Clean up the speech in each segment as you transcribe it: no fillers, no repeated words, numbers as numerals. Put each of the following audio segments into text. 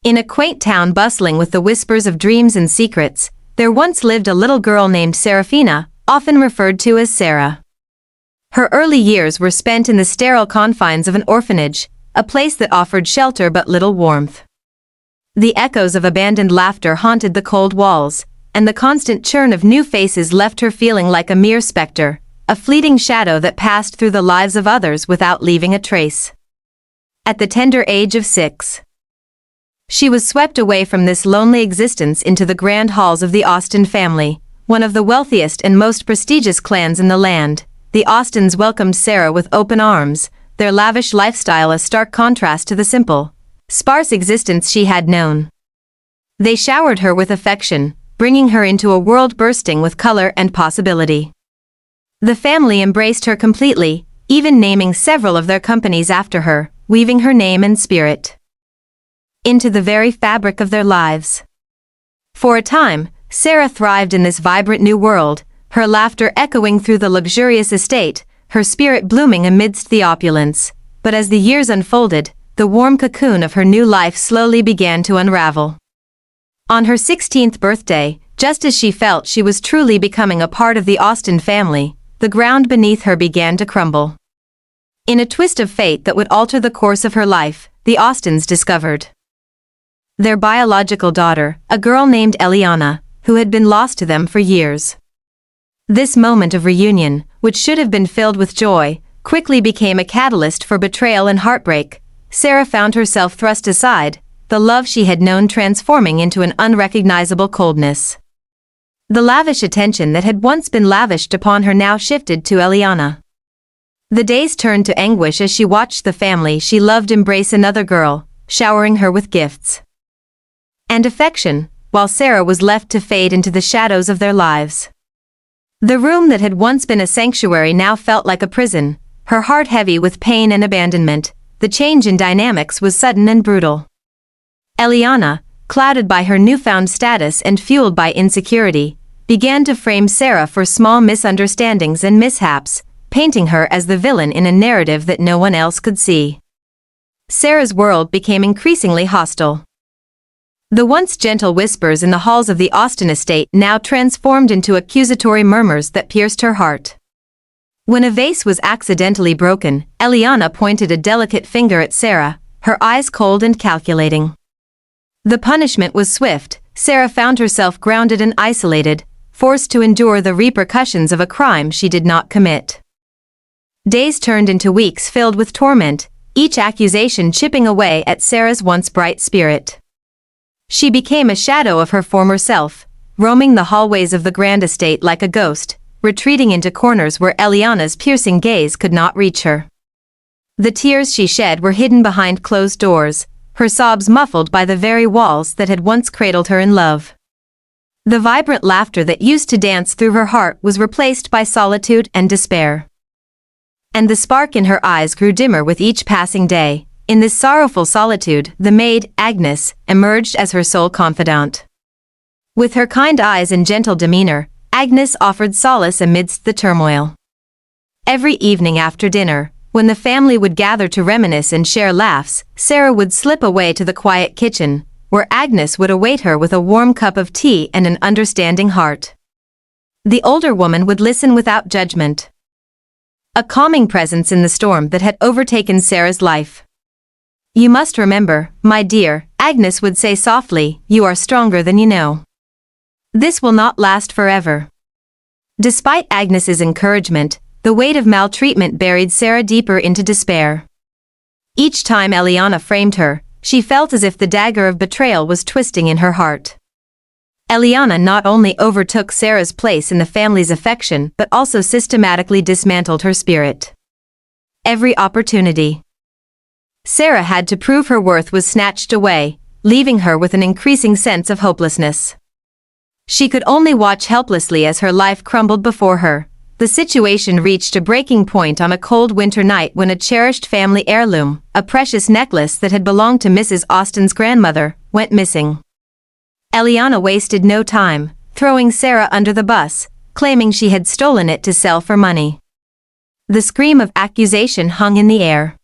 In a quaint town bustling with the whispers of dreams and secrets, there once lived a little girl named Serafina, often referred to as Sarah. Her early years were spent in the sterile confines of an orphanage, a place that offered shelter but little warmth. The echoes of abandoned laughter haunted the cold walls, and the constant churn of new faces left her feeling like a mere specter, a fleeting shadow that passed through the lives of others without leaving a trace. At the tender age of 6, she was swept away from this lonely existence into the grand halls of the Austen family, one of the wealthiest and most prestigious clans in the land. The Austens welcomed Sarah with open arms, their lavish lifestyle a stark contrast to the simple, sparse existence she had known. They showered her with affection, bringing her into a world bursting with color and possibility. The family embraced her completely, even naming several of their companies after her, weaving her name and spirit into the very fabric of their lives. For a time, Sarah thrived in this vibrant new world, her laughter echoing through the luxurious estate, her spirit blooming amidst the opulence. But as the years unfolded, the warm cocoon of her new life slowly began to unravel. On her 16th birthday, just as she felt she was truly becoming a part of the Austen family, the ground beneath her began to crumble. In a twist of fate that would alter the course of her life, the Austens discovered their biological daughter, a girl named Eliana, who had been lost to them for years. This moment of reunion, which should have been filled with joy, quickly became a catalyst for betrayal and heartbreak. Sarah found herself thrust aside, the love she had known transforming into an unrecognizable coldness. The lavish attention that had once been lavished upon her now shifted to Eliana. The days turned to anguish as she watched the family she loved embrace another girl, showering her with gifts and affection, while Sarah was left to fade into the shadows of their lives. The room that had once been a sanctuary now felt like a prison, her heart heavy with pain and abandonment. The change in dynamics was sudden and brutal. Eliana, clouded by her newfound status and fueled by insecurity, began to frame Sarah for small misunderstandings and mishaps, painting her as the villain in a narrative that no one else could see. Sarah's world became increasingly hostile. The once gentle whispers in the halls of the Austen estate now transformed into accusatory murmurs that pierced her heart. When a vase was accidentally broken, Eliana pointed a delicate finger at Sarah, her eyes cold and calculating. The punishment was swift. Sarah found herself grounded and isolated, forced to endure the repercussions of a crime she did not commit. Days turned into weeks filled with torment, each accusation chipping away at Sarah's once bright spirit. She became a shadow of her former self, roaming the hallways of the grand estate like a ghost, retreating into corners where Eliana's piercing gaze could not reach her. The tears she shed were hidden behind closed doors, her sobs muffled by the very walls that had once cradled her in love. The vibrant laughter that used to dance through her heart was replaced by solitude and despair. And the spark in her eyes grew dimmer with each passing day. In this sorrowful solitude, the maid, Agnes, emerged as her sole confidant. With her kind eyes and gentle demeanor, Agnes offered solace amidst the turmoil. Every evening after dinner, when the family would gather to reminisce and share laughs, Sarah would slip away to the quiet kitchen, where Agnes would await her with a warm cup of tea and an understanding heart. The older woman would listen without judgment, a calming presence in the storm that had overtaken Sarah's life. "You must remember, my dear," Agnes would say softly, "you are stronger than you know. This will not last forever." Despite Agnes's encouragement, the weight of maltreatment buried Sarah deeper into despair. Each time Eliana framed her, she felt as if the dagger of betrayal was twisting in her heart. Eliana not only overtook Sarah's place in the family's affection but also systematically dismantled her spirit. Every opportunity Sarah had to prove her worth was snatched away, leaving her with an increasing sense of hopelessness. She could only watch helplessly as her life crumbled before her. The situation reached a breaking point on a cold winter night when a cherished family heirloom, a precious necklace that had belonged to Mrs. Austen's grandmother, went missing. Eliana wasted no time, throwing Sarah under the bus, claiming she had stolen it to sell for money. The scream of accusation hung in the air.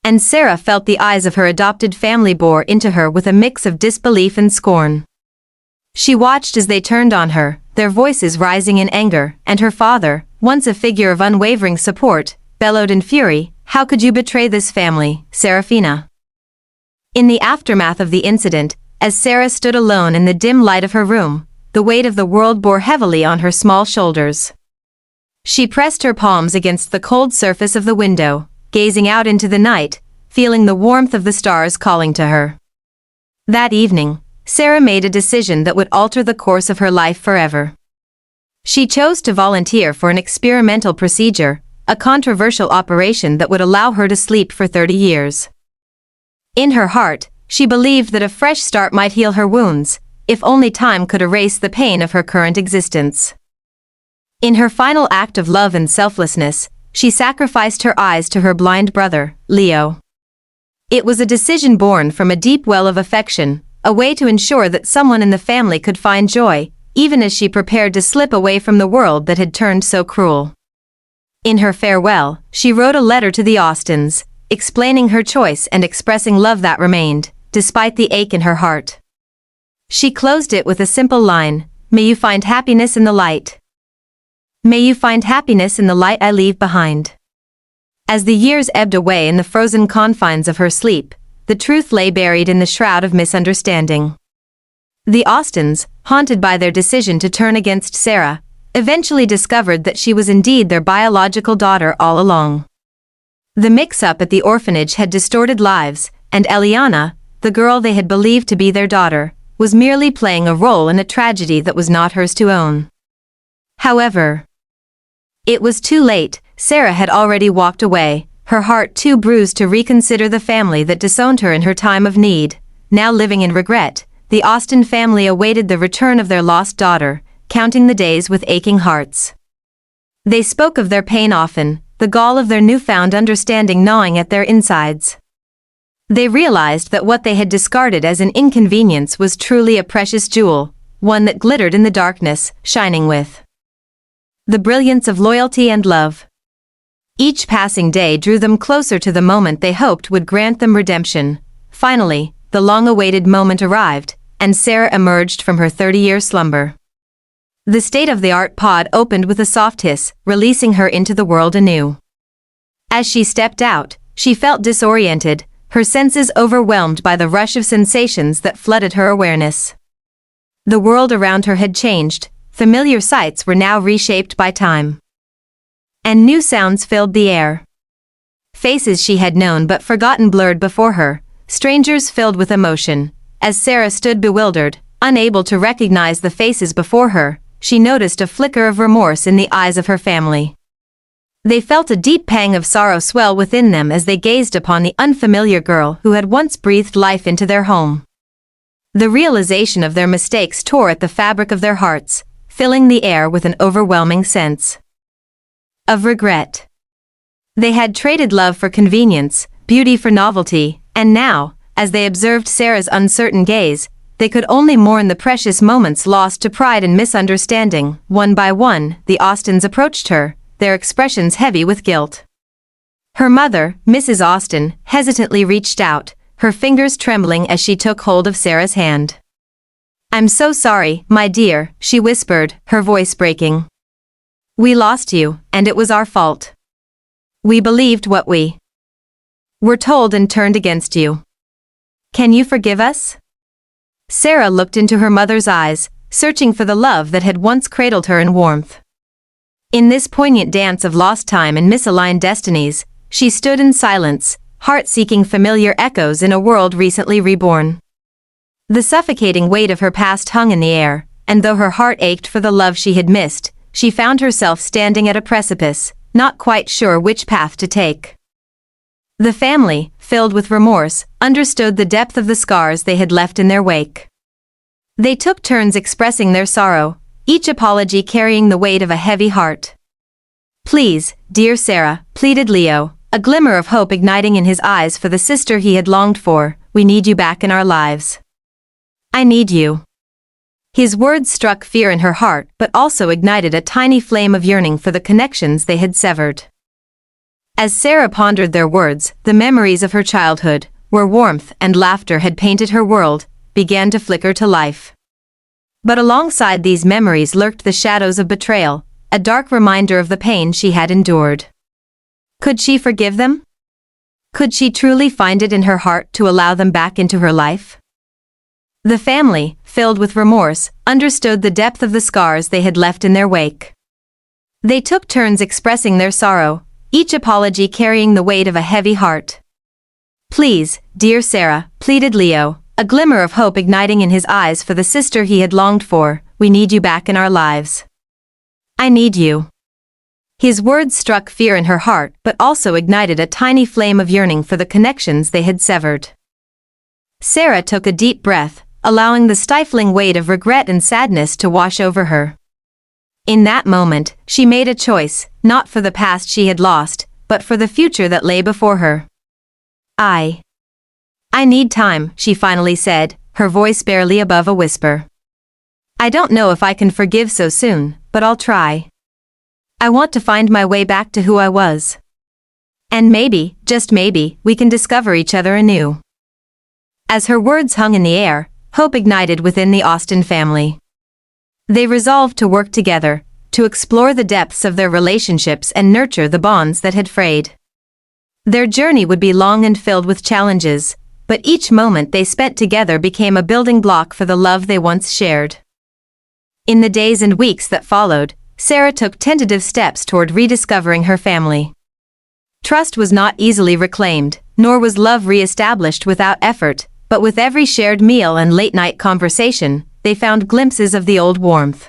And Sarah felt the eyes of her adopted family bore into her with a mix of disbelief and scorn. She watched as they turned on her, their voices rising in anger, and her father, once a figure of unwavering support, bellowed in fury, "How could you betray this family, Serafina?" In the aftermath of the incident, as Sarah stood alone in the dim light of her room, the weight of the world bore heavily on her small shoulders. She pressed her palms against the cold surface of the window, gazing out into the night, feeling the warmth of the stars calling to her. That evening, Sarah made a decision that would alter the course of her life forever. She chose to volunteer for an experimental procedure, a controversial operation that would allow her to sleep for 30 years. In her heart, she believed that a fresh start might heal her wounds, if only time could erase the pain of her current existence. In her final act of love and selflessness, she sacrificed her eyes to her blind brother, Leo. It was a decision born from a deep well of affection, a way to ensure that someone in the family could find joy, even as she prepared to slip away from the world that had turned so cruel. In her farewell, she wrote a letter to the Austins, explaining her choice and expressing love that remained, despite the ache in her heart. She closed it with a simple line, "May you find happiness in the light. May you find happiness in the light I leave behind." As the years ebbed away in the frozen confines of her sleep, the truth lay buried in the shroud of misunderstanding. The Austins, haunted by their decision to turn against Sarah, eventually discovered that she was indeed their biological daughter all along. The mix-up at the orphanage had distorted lives, and Eliana, the girl they had believed to be their daughter, was merely playing a role in a tragedy that was not hers to own. However, it was too late. Sarah had already walked away, her heart too bruised to reconsider the family that disowned her in her time of need. Now living in regret, the Austin family awaited the return of their lost daughter, counting the days with aching hearts. They spoke of their pain often, the gall of their newfound understanding gnawing at their insides. They realized that what they had discarded as an inconvenience was truly a precious jewel, one that glittered in the darkness, shining with the brilliance of loyalty and love. Each passing day drew them closer to the moment they hoped would grant them redemption. Finally, the long-awaited moment arrived, and Sarah emerged from her 30-year slumber. The state-of-the-art pod opened with a soft hiss, releasing her into the world anew. As she stepped out, she felt disoriented, her senses overwhelmed by the rush of sensations that flooded her awareness. The world around her had changed, familiar sights were now reshaped by time. And new sounds filled the air. Faces she had known but forgotten blurred before her, strangers filled with emotion. As Sarah stood bewildered, unable to recognize the faces before her, she noticed a flicker of remorse in the eyes of her family. They felt a deep pang of sorrow swell within them as they gazed upon the unfamiliar girl who had once breathed life into their home. The realization of their mistakes tore at the fabric of their hearts, filling the air with an overwhelming sense of regret. They had traded love for convenience, beauty for novelty, and now, as they observed Sarah's uncertain gaze, they could only mourn the precious moments lost to pride and misunderstanding. One by one, the Austins approached her, their expressions heavy with guilt. Her mother, Mrs. Austin, hesitantly reached out, her fingers trembling as she took hold of Sarah's hand. "I'm so sorry, my dear," she whispered, her voice breaking. "We lost you, and it was our fault. We believed what we were told and turned against you. Can you forgive us?" Sarah looked into her mother's eyes, searching for the love that had once cradled her in warmth. In this poignant dance of lost time and misaligned destinies, she stood in silence, heart seeking familiar echoes in a world recently reborn. The suffocating weight of her past hung in the air, and though her heart ached for the love she had missed, she found herself standing at a precipice, not quite sure which path to take. The family, filled with remorse, understood the depth of the scars they had left in their wake. They took turns expressing their sorrow, each apology carrying the weight of a heavy heart. "Please, dear Sarah," pleaded Leo, a glimmer of hope igniting in his eyes for the sister he had longed for, "we need you back in our lives. I need you." His words struck fear in her heart but also ignited a tiny flame of yearning for the connections they had severed. As Sarah pondered their words, the memories of her childhood, where warmth and laughter had painted her world, began to flicker to life. But alongside these memories lurked the shadows of betrayal, a dark reminder of the pain she had endured. Could she forgive them? Could she truly find it in her heart to allow them back into her life? The family, filled with remorse, understood the depth of the scars they had left in their wake. They took turns expressing their sorrow, each apology carrying the weight of a heavy heart. "Please, dear Sarah," pleaded Leo, a glimmer of hope igniting in his eyes for the sister he had longed for, "we need you back in our lives. I need you." His words struck fear in her heart but also ignited a tiny flame of yearning for the connections they had severed. Sarah took a deep breath, allowing the stifling weight of regret and sadness to wash over her. In that moment, she made a choice, not for the past she had lost, but for the future that lay before her. I need time," she finally said, her voice barely above a whisper. "I don't know if I can forgive so soon, but I'll try. I want to find my way back to who I was. And maybe, just maybe, we can discover each other anew." As her words hung in the air, hope ignited within the Austen family. They resolved to work together, to explore the depths of their relationships and nurture the bonds that had frayed. Their journey would be long and filled with challenges, but each moment they spent together became a building block for the love they once shared. In the days and weeks that followed, Sarah took tentative steps toward rediscovering her family. Trust was not easily reclaimed, nor was love re-established without effort, but with every shared meal and late-night conversation, they found glimpses of the old warmth.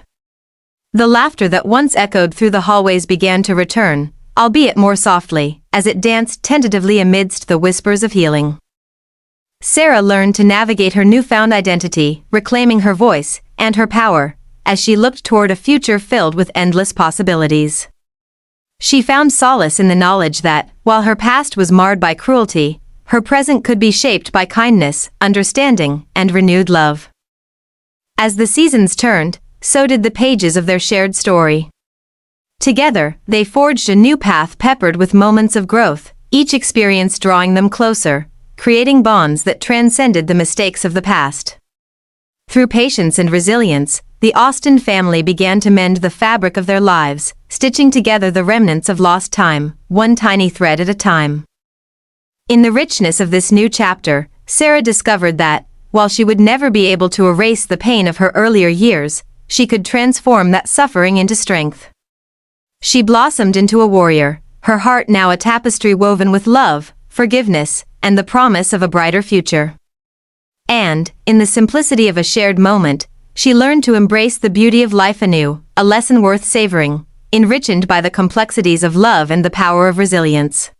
The laughter that once echoed through the hallways began to return, albeit more softly, as it danced tentatively amidst the whispers of healing. Sarah learned to navigate her newfound identity, reclaiming her voice and her power, as she looked toward a future filled with endless possibilities. She found solace in the knowledge that, while her past was marred by cruelty, her present could be shaped by kindness, understanding, and renewed love. As the seasons turned, so did the pages of their shared story. Together, they forged a new path peppered with moments of growth, each experience drawing them closer, creating bonds that transcended the mistakes of the past. Through patience and resilience, the Austen family began to mend the fabric of their lives, stitching together the remnants of lost time, one tiny thread at a time. In the richness of this new chapter, Sarah discovered that, while she would never be able to erase the pain of her earlier years, she could transform that suffering into strength. She blossomed into a warrior, her heart now a tapestry woven with love, forgiveness, and the promise of a brighter future. And, in the simplicity of a shared moment, she learned to embrace the beauty of life anew, a lesson worth savoring, enriched by the complexities of love and the power of resilience.